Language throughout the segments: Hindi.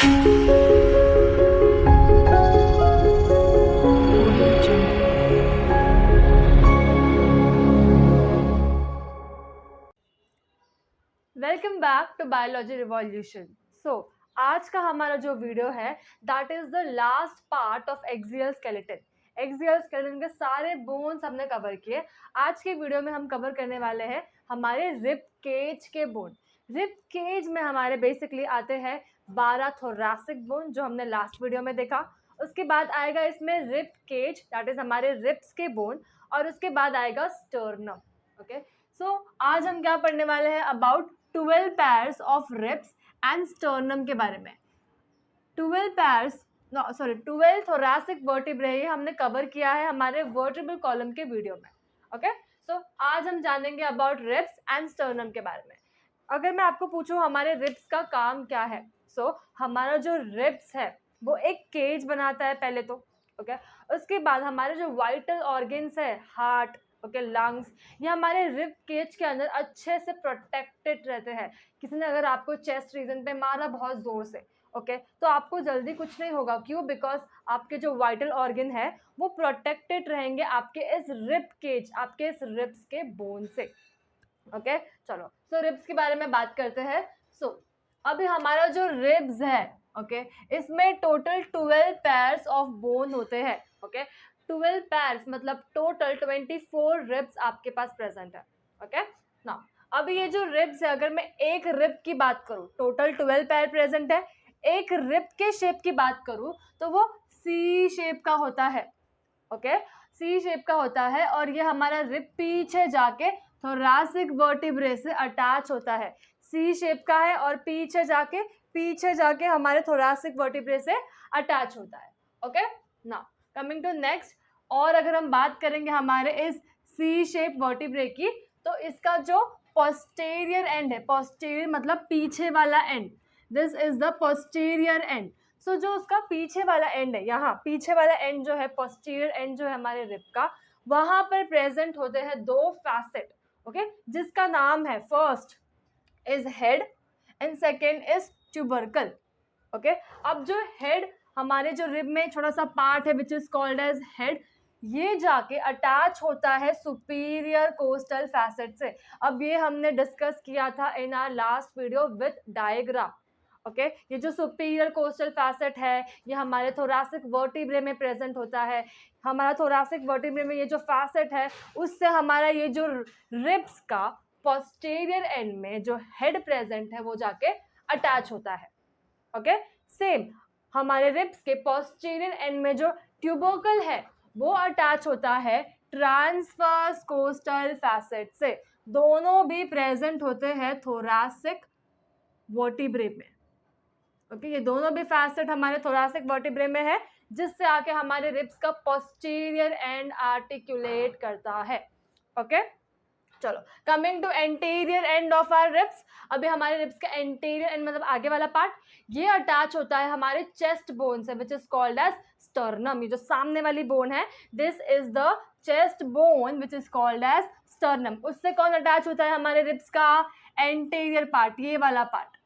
Welcome back to biology revolution. आज का हमारा जो वीडियो है that is the last part of axial skeleton. Axial skeleton के सारे बोन्स हमने कवर किए। आज के वीडियो में हम कवर करने वाले हैं हमारे रिब केज के बोन। रिब केज में हमारे बेसिकली आते हैं 12 थोरैसिक बोन जो हमने लास्ट वीडियो में देखा। उसके बाद आएगा इसमें रिब केज दैट इज हमारे रिब्स के बोन, और उसके बाद आएगा स्टर्नम। ओके, आज हम क्या पढ़ने वाले हैं about 12 pairs of ribs and sternum के बारे में। 12 thoracic vertebrae हमने कवर किया है हमारे वर्टेब्रल कॉलम के वीडियो में। ओके, आज हम जानेंगे अबाउट रिब्स एंड स्टर्नम के बारे में। अगर मैं आपको पूछूं हमारे रिब्स का काम क्या है, हमारा जो रिब्स है वो एक केज बनाता है पहले तो। ओके, उसके बाद हमारे जो वाइटल ऑर्गन्स है, हार्ट, लंग्स, ये हमारे रिब केज के अंदर अच्छे से प्रोटेक्टेड रहते हैं। किसी ने अगर आपको चेस्ट रीजन पे मारा बहुत जोर से, तो आपको जल्दी कुछ नहीं होगा। क्यों? बिकॉज आपके जो वाइटल ऑर्गन है वो प्रोटेक्टेड रहेंगे आपके इस रिब केज, आपके इस रिब्स के बोन से। चलो, रिब्स के बारे में बात करते हैं। अभी हमारा जो रिब्स है, इसमें टोटल 12 पेयर्स ऑफ बोन होते हैं। 12 पेयर्स मतलब टोटल 24 रिब्स आपके पास प्रेजेंट है। नाउ अभी ये जो रिब्स है, अगर मैं एक रिब की बात करूँ, टोटल 12 पेयर प्रेजेंट है। एक रिब के शेप की बात करूँ तो वो सी शेप का होता है। सी शेप का होता है, और ये हमारा रिब पीछे जाके थोरैसिक वर्टिब्रे से अटैच होता है। सी शेप का है और पीछे जाके हमारे थोरैसिक वर्टिब्रे से अटैच होता है। नाउ कमिंग टू नेक्स्ट, और अगर हम बात करेंगे हमारे इस सी शेप वर्टिब्रे की, तो इसका जो पोस्टीरियर एंड है, पोस्टीरियर मतलब पीछे वाला and, this is the posterior and. जो उसका पीछे वाला एंड है, यहाँ पीछे वाला एंड जो है, पोस्टीरियर एंड जो है हमारे रिब का, वहां पर प्रेजेंट होते हैं 2 फैसेट। जिसका नाम है, first is head and second is tubercle. अब जो हेड, हमारे जो रिब में छोटा सा पार्ट है which is called as head, ये जाके अटैच होता है सुपीरियर कोस्टल फैसेट से। अब ये हमने डिस्कस किया था in our last video with diagram. ये जो सुपीरियर कोस्टल फैसेट है ये हमारे थोरैसिक वर्टिब्रे में प्रेजेंट होता है। हमारा थोरैसिक वर्टिब्रे में ये जो फैसेट है उससे हमारा ये जो रिब्स का पोस्टीरियर एंड में जो हेड प्रेजेंट है वो जाके अटैच होता है। सेम हमारे रिब्स के पोस्टीरियर एंड में जो ट्यूबरकल है वो अटैच होता है ट्रांसवर्स कोस्टल फैसेट से। दोनों भी प्रेजेंट होते हैं थोरैसिक वर्टिब्रे में। ये दोनों भी फैसेट हमारे थोरैसिक वर्टिब्रे में है, जिससे आके हमारे रिब्स का पोस्टीरियर एंड आर्टिकुलेट करता है। चलो, coming to anterior end of our ribs. अभी हमारे रिब्स का एंटीरियर एंड मतलब आगे वाला पार्ट, ये अटैच होता है हमारे चेस्ट बोन से which is called as sternum. ये जो सामने वाली बोन है, this is the chest bone which is called as sternum. उससे कौन अटैच होता है हमारे रिब्स का? एंटीरियर पार्ट, ये वाला पार्ट।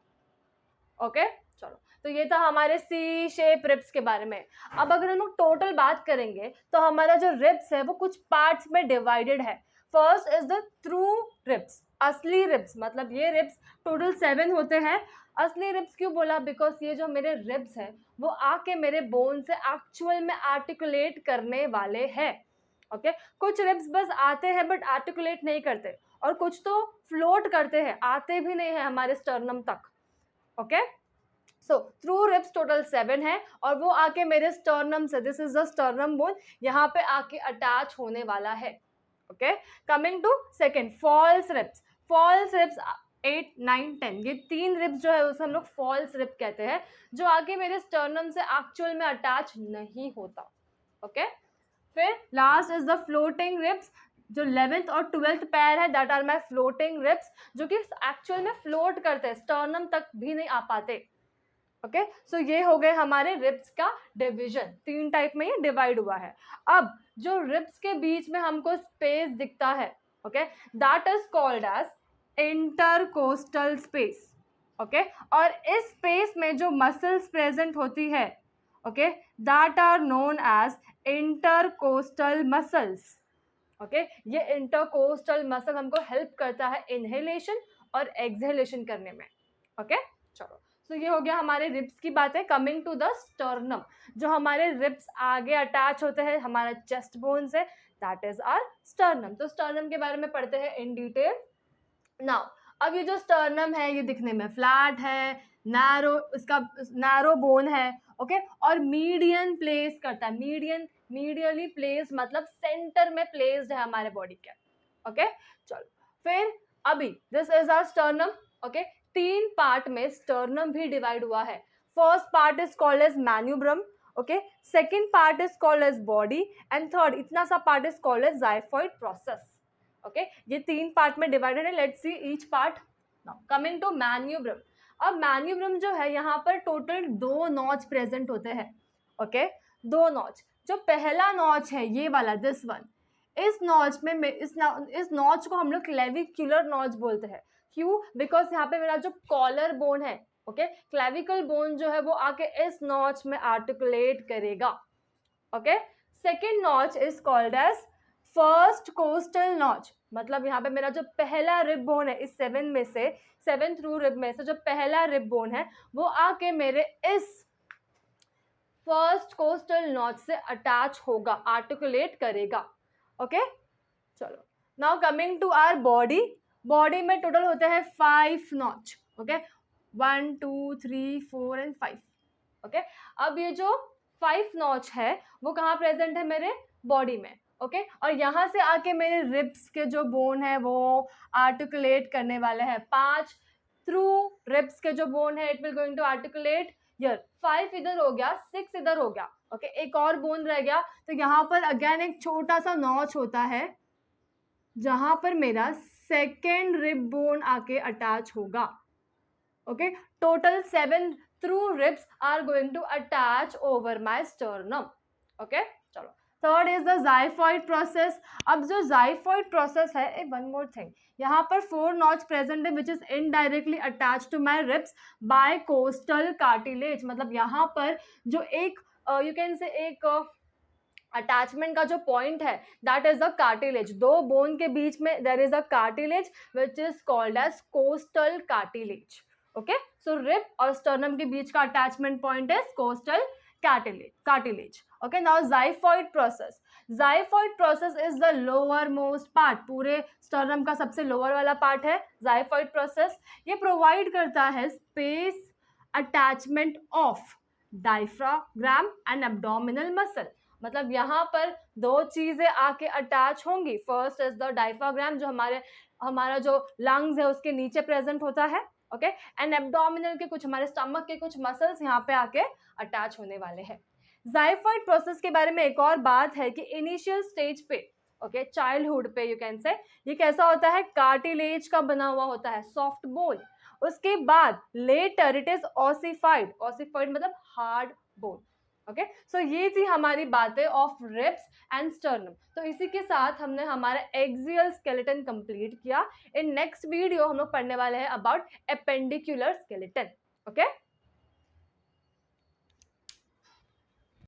चलो, तो ये था हमारे सी शेप रिब्स के बारे में। अब अगर हम लोग टोटल बात करेंगे तो हमारा जो रिब्स है वो कुछ पार्ट्स में डिवाइडेड है। First is the true ribs, असली रिब्स, मतलब ये रिब्स टोटल 7 होते हैं। असली रिब्स क्यों बोला? बिकॉज ये जो मेरे रिब्स है वो आके मेरे बोन से एक्चुअल में आर्टिकुलेट करने वाले हैं। कुछ रिब्स बस आते हैं बट आर्टिकुलेट नहीं करते, और कुछ तो फ्लोट करते हैं, आते भी नहीं है हमारे स्टर्नम तक। थ्रू रिब्स टोटल 7 है, और वो आके मेरे स्टर्नम से, this is the sternum bone, यहाँ पे आके अटैच होने वाला है। Coming to second, false ribs. False ribs 8, 9, 10, ये 3 रिब्स जो है उसे हम लोग फॉल्स रिब कहते हैं, जो आगे मेरे स्टर्नम से एक्चुअल में अटैच नहीं होता। फिर last is the floating ribs, जो 11th और 12th पैर है, that are my floating ribs, जो कि एक्चुअल में फ्लोट करते हैं, स्टर्नम तक भी नहीं आ पाते। ये हो गए हमारे रिब्स का डिवीजन, 3 टाइप में ये डिवाइड हुआ है। अब जो रिब्स के बीच में हमको स्पेस दिखता है, that is called as intercostal space. Okay और इस स्पेस में जो मसल्स प्रेजेंट होती है okay that are known as intercostal muscles. Okay ये इंटरकोस्टल मसल हमको हेल्प करता है इनहेलेशन और एक्सहेलेशन करने में। ओके चलो तो ये हो गया हमारे रिब्स की बातें। कमिंग टू द स्टर्नम, जो हमारे रिब्स आगे अटैच होते हैं हमारा चेस्ट बोन से, दैट इज आवर स्टर्नम। तो स्टर्नम के बारे में पढ़ते हैं इन डिटेल नाउ। अब ये जो स्टर्नम है ये दिखने में फ्लैट है, नैरो, इसका नैरो बोन है ओके और मीडियन प्लेस करता है, मीडियली प्लेस्ड मतलब सेंटर में प्लेस्ड है हमारे बॉडी के। ओके चलो फिर अभी this is our sternum. Okay 3 part में स्टर्नम भी डिवाइड हुआ है। First part is called as manubrium, okay second part is called as body and third इतना सा part is called as xiphoid process. Okay ये 3 पार्ट में डिवाइडेड है। Let's see each part now. Coming to manubrium, अब मैन्यूब्रम जो है यहाँ पर टोटल 2 नॉच प्रेजेंट होते हैं। ओके 2 नॉच, जो पहला नॉच है ये वाला दिस वन, इस नॉच में इस नॉच को हम लोग क्लेविकुलर नॉच बोलते हैं। क्यों? बिकॉज यहाँ पे मेरा जो कॉलर बोन है ओके क्लेविकल बोन जो है वो आके इस नॉच में आर्टिकुलेट करेगा। Okay second notch is called as first costal notch, मतलब यहाँ पे मेरा जो पहला रिब बोन है इस 7 में से 7th रू रिब में से जो पहला रिब बोन है वो आके मेरे इस फर्स्ट कोस्टल नॉच से अटैच होगा, आर्टिकुलेट करेगा। ओके चलो now coming to our body. Body में टोटल होते हैं 5 नॉच। Okay 1 2 3 4 and 5। ओके अब ये जो 5 नॉच है वो कहाँ प्रेजेंट है? मेरे बॉडी में। ओके और यहाँ से आके मेरे रिब्स के जो बोन है वो आर्टिकुलेट करने वाले हैं। 5 थ्रू रिब्स के जो बोन है it will going to articulate here. 5 इधर हो गया, 6 इधर हो गया। ओके एक और बोन रह गया, तो यहाँ पर अगेन एक छोटा सा नॉच होता है जहां पर मेरा सेकेंड रिब बोन आके अटैच होगा। Okay total 7 through ribs are going to attach over my sternum. Okay चलो third is the xiphoid process. अब जो जाइफॉइड प्रोसेस है, वन मोर थिंग, यहाँ पर 4 नॉच प्रेजेंट है which is indirectly attach to my ribs by costal cartilage. मतलब यहाँ पर जो एक यू कैन से एक अटैचमेंट का जो पॉइंट है that is the cartilage. 2 bone के बीच में there is a cartilage which is called as costal cartilage. Okay so rib और स्टर्नम के बीच का attachment point is costal cartilage. Okay now xiphoid process. Xiphoid process is the lower most part, पूरे स्टर्नम का सबसे लोअर वाला पार्ट है जाइफॉइड प्रोसेस। ये प्रोवाइड करता है space attachment of diaphragm and abdominal muscle. मतलब यहाँ पर 2 चीजें आके अटैच होंगी। फर्स्ट इज द डायफ्राग्राम जो हमारा जो लंग्स है उसके नीचे प्रेजेंट होता है। ओके एंड एब्डोमिनल के कुछ हमारे स्टमक के कुछ मसल्स यहाँ पे आके अटैच होने वाले हैं। जाइफॉइड प्रोसेस के बारे में एक और बात है कि इनिशियल स्टेज पे ओके चाइल्डहुड पे यू कैन से ये कैसा होता है? कार्टिलेज का बना हुआ होता है, सॉफ्ट बोन। उसके बाद later it is ossified, ossified मतलब हार्ड बोन। ओके सो ये थी हमारी बातें ऑफ रिब्स एंड स्टर्नम। तो इसी के साथ हमने हमारा एक्सियल स्केलेटन कंप्लीट किया। इन नेक्स्ट वीडियो हम लोग पढ़ने वाले हैं अबाउट एपेंडिकुलर स्केलेटन। ओके